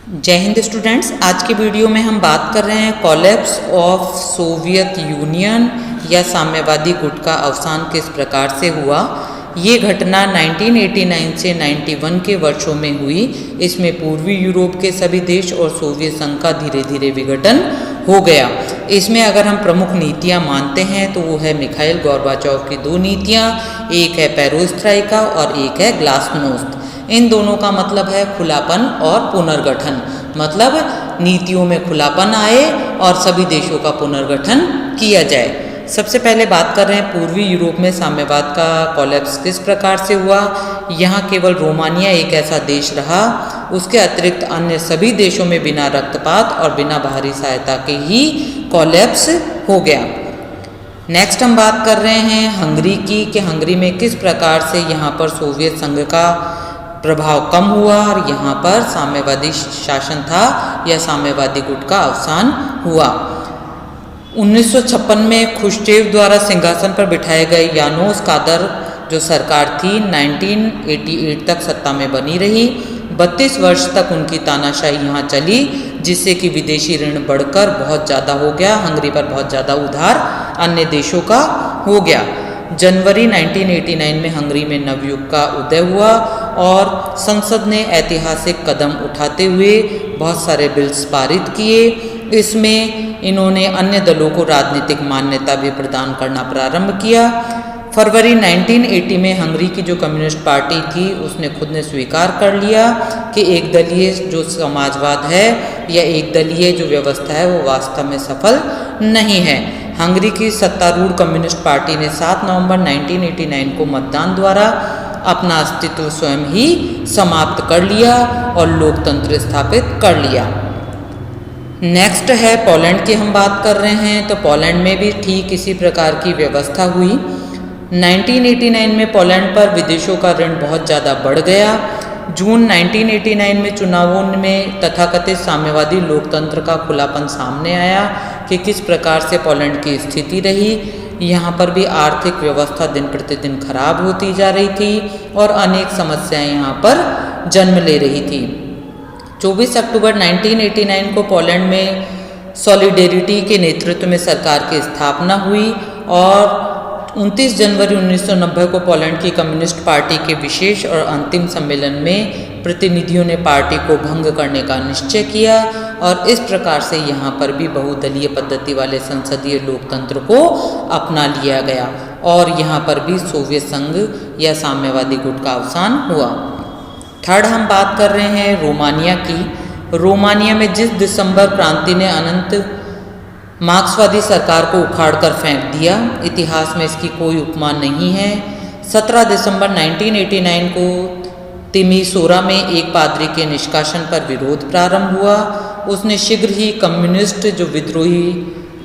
जय हिंद स्टूडेंट्स। आज के वीडियो में हम बात कर रहे हैं कोलैप्स ऑफ सोवियत यूनियन या साम्यवादी गुट का अवसान किस प्रकार से हुआ। ये घटना 1989 से 91 के वर्षों में हुई। इसमें पूर्वी यूरोप के सभी देश और सोवियत संघ का धीरे धीरे विघटन हो गया। इसमें अगर हम प्रमुख नीतियां मानते हैं तो वो है मिखाइल गोर्बाचोव की दो नीतियां, एक है पेरोस्ट्राइका और एक है ग्लासनोस्त। इन दोनों का मतलब है खुलापन और पुनर्गठन, मतलब नीतियों में खुलापन आए और सभी देशों का पुनर्गठन किया जाए। सबसे पहले बात कर रहे हैं पूर्वी यूरोप में साम्यवाद का कोलैप्स किस प्रकार से हुआ। यहाँ केवल रोमानिया एक ऐसा देश रहा, उसके अतिरिक्त अन्य सभी देशों में बिना रक्तपात और बिना बाहरी सहायता के ही कोलैप्स हो गया। नेक्स्ट हम बात कर रहे हैं हंगरी की कि हंगरी में किस प्रकार से यहाँ पर सोवियत संघ का प्रभाव कम हुआ और यहाँ पर साम्यवादी शासन था या साम्यवादी गुट का अवसान हुआ। 1956 में खुश्चेव द्वारा सिंहासन पर बिठाए गए यानोस कादर जो सरकार थी 1988 तक सत्ता में बनी रही। 32 वर्ष तक उनकी तानाशाही यहाँ चली, जिससे कि विदेशी ऋण बढ़कर बहुत ज़्यादा हो गया। हंगरी पर बहुत ज़्यादा उधार अन्य देशों का हो गया। जनवरी 1989 में हंगरी में नवयुग का उदय हुआ और संसद ने ऐतिहासिक कदम उठाते हुए बहुत सारे बिल्स पारित किए। इसमें इन्होंने अन्य दलों को राजनीतिक मान्यता भी प्रदान करना प्रारंभ किया। फरवरी 1980 में हंगरी की जो कम्युनिस्ट पार्टी थी उसने खुद ने स्वीकार कर लिया कि एक दलीय जो समाजवाद है या एक दलीय जो व्यवस्था है वो वास्तव में सफल नहीं है। हंगरी की सत्तारूढ़ कम्युनिस्ट पार्टी ने 7 नवंबर 1989 को मतदान द्वारा अपना अस्तित्व स्वयं ही समाप्त कर लिया और लोकतंत्र स्थापित कर लिया। नेक्स्ट है पोलैंड की हम बात कर रहे हैं तो पोलैंड में भी ठीक इसी प्रकार की व्यवस्था हुई। 1989 में पोलैंड पर विदेशों का ऋण बहुत ज़्यादा बढ़ गया। जून 1989 में चुनावों में तथाकथित साम्यवादी लोकतंत्र का खुलापन सामने आया कि किस प्रकार से पोलैंड की स्थिति रही। यहाँ पर भी आर्थिक व्यवस्था दिन प्रतिदिन खराब होती जा रही थी और अनेक समस्याएं यहाँ पर जन्म ले रही थी। 24 अक्टूबर 1989 को पोलैंड में सॉलिडेरिटी के नेतृत्व में सरकार की स्थापना हुई और 29 जनवरी 1990 को पोलैंड की कम्युनिस्ट पार्टी के विशेष और अंतिम सम्मेलन में प्रतिनिधियों ने पार्टी को भंग करने का निश्चय किया और इस प्रकार से यहाँ पर भी बहुदलीय पद्धति वाले संसदीय लोकतंत्र को अपना लिया गया और यहाँ पर भी सोवियत संघ या साम्यवादी गुट का अवसान हुआ। थर्ड हम बात कर रहे हैं रोमानिया की। रोमानिया में जिस दिसंबर क्रांति ने अनंत मार्क्सवादी सरकार को उखाड़कर फेंक दिया, इतिहास में इसकी कोई उपमा नहीं है। 17 दिसंबर 1989 को तिमिसोरा में एक पादरी के निष्कासन पर विरोध प्रारंभ हुआ। उसने शीघ्र ही कम्युनिस्ट जो विद्रोही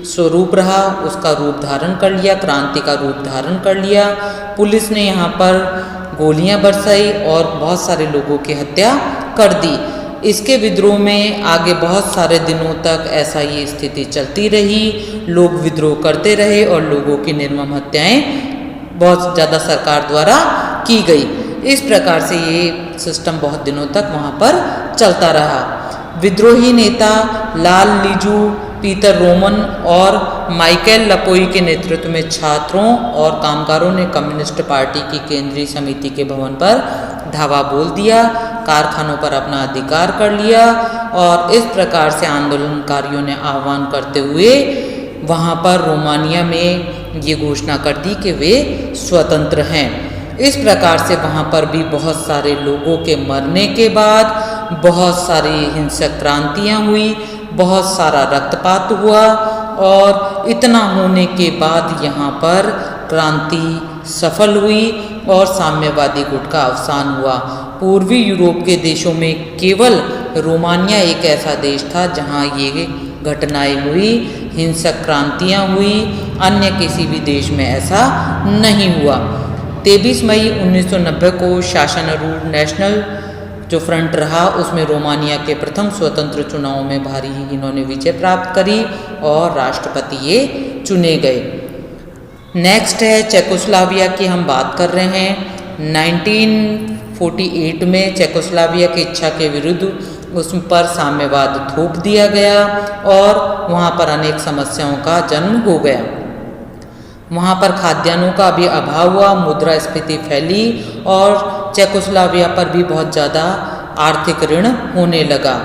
स्वरूप रहा उसका रूप धारण कर लिया, क्रांति का रूप धारण कर लिया। पुलिस ने यहाँ पर गोलियां बरसाई और बहुत सारे लोगों की हत्या कर दी। इसके विद्रोह में आगे बहुत सारे दिनों तक ऐसा ही स्थिति चलती रही। लोग विद्रोह करते रहे और लोगों की निर्मम हत्याएं बहुत ज़्यादा सरकार द्वारा की गई। इस प्रकार से ये सिस्टम बहुत दिनों तक वहाँ पर चलता रहा। विद्रोही नेता लाल लीजू, पीटर रोमन और माइकेल लपोई के नेतृत्व में छात्रों और कामगारों ने कम्युनिस्ट पार्टी की केंद्रीय समिति के भवन पर धावा बोल दिया, कारखानों पर अपना अधिकार कर लिया और इस प्रकार से आंदोलनकारियों ने आह्वान करते हुए वहाँ पर रोमानिया में ये घोषणा कर दी कि वे स्वतंत्र हैं। इस प्रकार से वहाँ पर भी बहुत सारे लोगों के मरने के बाद बहुत सारी हिंसक क्रांतियाँ हुई, बहुत सारा रक्तपात हुआ और इतना होने के बाद यहाँ पर क्रांति सफल हुई और साम्यवादी गुट का अवसान हुआ। पूर्वी यूरोप के देशों में केवल रोमानिया एक ऐसा देश था जहाँ ये घटनाएं हुई, हिंसक क्रांतियाँ हुई, अन्य किसी भी देश में ऐसा नहीं हुआ। 23 मई 1990 को शासनारूढ़ नेशनल जो फ्रंट रहा उसमें रोमानिया के प्रथम स्वतंत्र चुनावों में भारी इन्होंने विजय प्राप्त करी और राष्ट्रपति ये चुने गए। नेक्स्ट है चेकोस्लोवाकिया की हम बात कर रहे हैं। 1948 में चेकोस्लोवाकिया की इच्छा के विरुद्ध उस पर साम्यवाद थोप दिया गया और वहाँ पर अनेक समस्याओं का जन्म हो गया। वहाँ पर खाद्यान्नों का भी अभाव हुआ, मुद्रास्फीति फैली और चेकोस्लोवाकिया पर भी बहुत ज़्यादा आर्थिक ऋण होने लगा।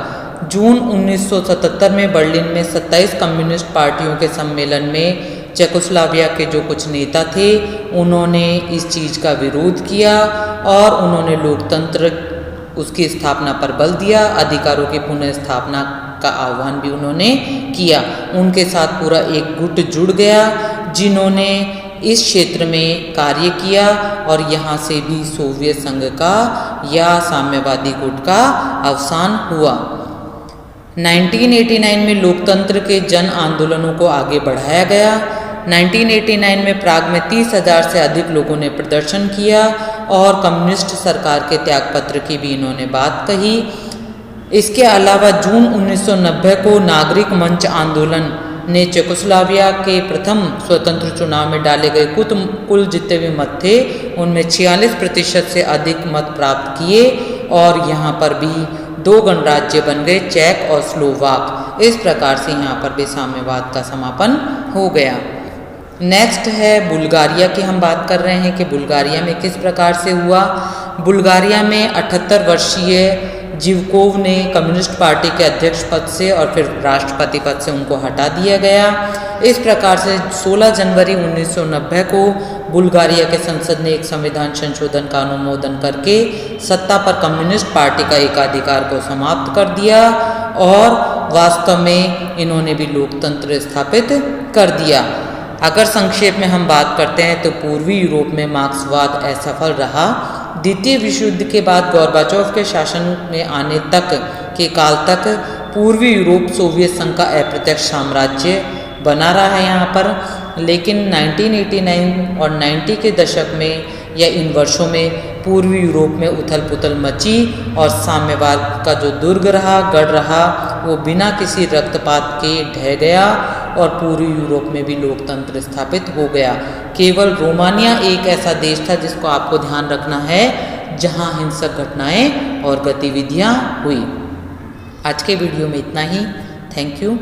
जून 1977 में बर्लिन में 27 कम्युनिस्ट पार्टियों के सम्मेलन में चेकोस्लोवाकिया के जो कुछ नेता थे उन्होंने इस चीज़ का विरोध किया और उन्होंने लोकतंत्र उसकी स्थापना पर बल दिया। अधिकारों की पुनः स्थापना का आह्वान भी उन्होंने किया। उनके साथ पूरा एक गुट जुड़ गया जिन्होंने इस क्षेत्र में कार्य किया और यहाँ से भी सोवियत संघ का या साम्यवादी गुट का अवसान हुआ। 1989 में लोकतंत्र के जन आंदोलनों को आगे बढ़ाया गया। 1989 में प्राग में 30,000 से अधिक लोगों ने प्रदर्शन किया और कम्युनिस्ट सरकार के त्यागपत्र की भी इन्होंने बात कही। इसके अलावा जून 1990 को नागरिक मंच आंदोलन ने चेकोस्लोवाकिया के प्रथम स्वतंत्र चुनाव में डाले गए कुल जितने भी मत थे उनमें 46% से अधिक मत प्राप्त किए और यहाँ पर भी 2 गणराज्य बन गए, चेक और स्लोवाक। इस प्रकार से यहाँ पर भी साम्यवाद का समापन हो गया। नेक्स्ट है बुल्गारिया की हम बात कर रहे हैं कि बुल्गारिया में किस प्रकार से हुआ। बुल्गारिया में 78 वर्षीय जिवकोव ने कम्युनिस्ट पार्टी के अध्यक्ष पद से और फिर राष्ट्रपति पद से उनको हटा दिया गया। इस प्रकार से 16 जनवरी 1990 को बुल्गारिया के संसद ने एक संविधान संशोधन का अनुमोदन करके सत्ता पर कम्युनिस्ट पार्टी का एकाधिकार को समाप्त कर दिया और वास्तव में इन्होंने भी लोकतंत्र स्थापित कर दिया। अगर संक्षेप में हम बात करते हैं तो पूर्वी यूरोप में मार्क्सवाद असफल रहा। द्वितीय विश्व युद्ध के बाद गोर्बाचोव के शासन में आने तक के काल तक पूर्वी यूरोप सोवियत संघ का अप्रत्यक्ष साम्राज्य बना रहा है यहाँ पर। लेकिन 1989 और 90 के दशक में या इन वर्षों में पूर्वी यूरोप में उथल पुथल मची और साम्यवाद का जो दुर्ग रहा, गढ़ रहा, वो बिना किसी रक्तपात के ढह गया और पूर्वी यूरोप में भी लोकतंत्र स्थापित हो गया। केवल रोमानिया एक ऐसा देश था जिसको आपको ध्यान रखना है जहां हिंसक घटनाएं और गतिविधियां हुई। आज के वीडियो में इतना ही। Thank you.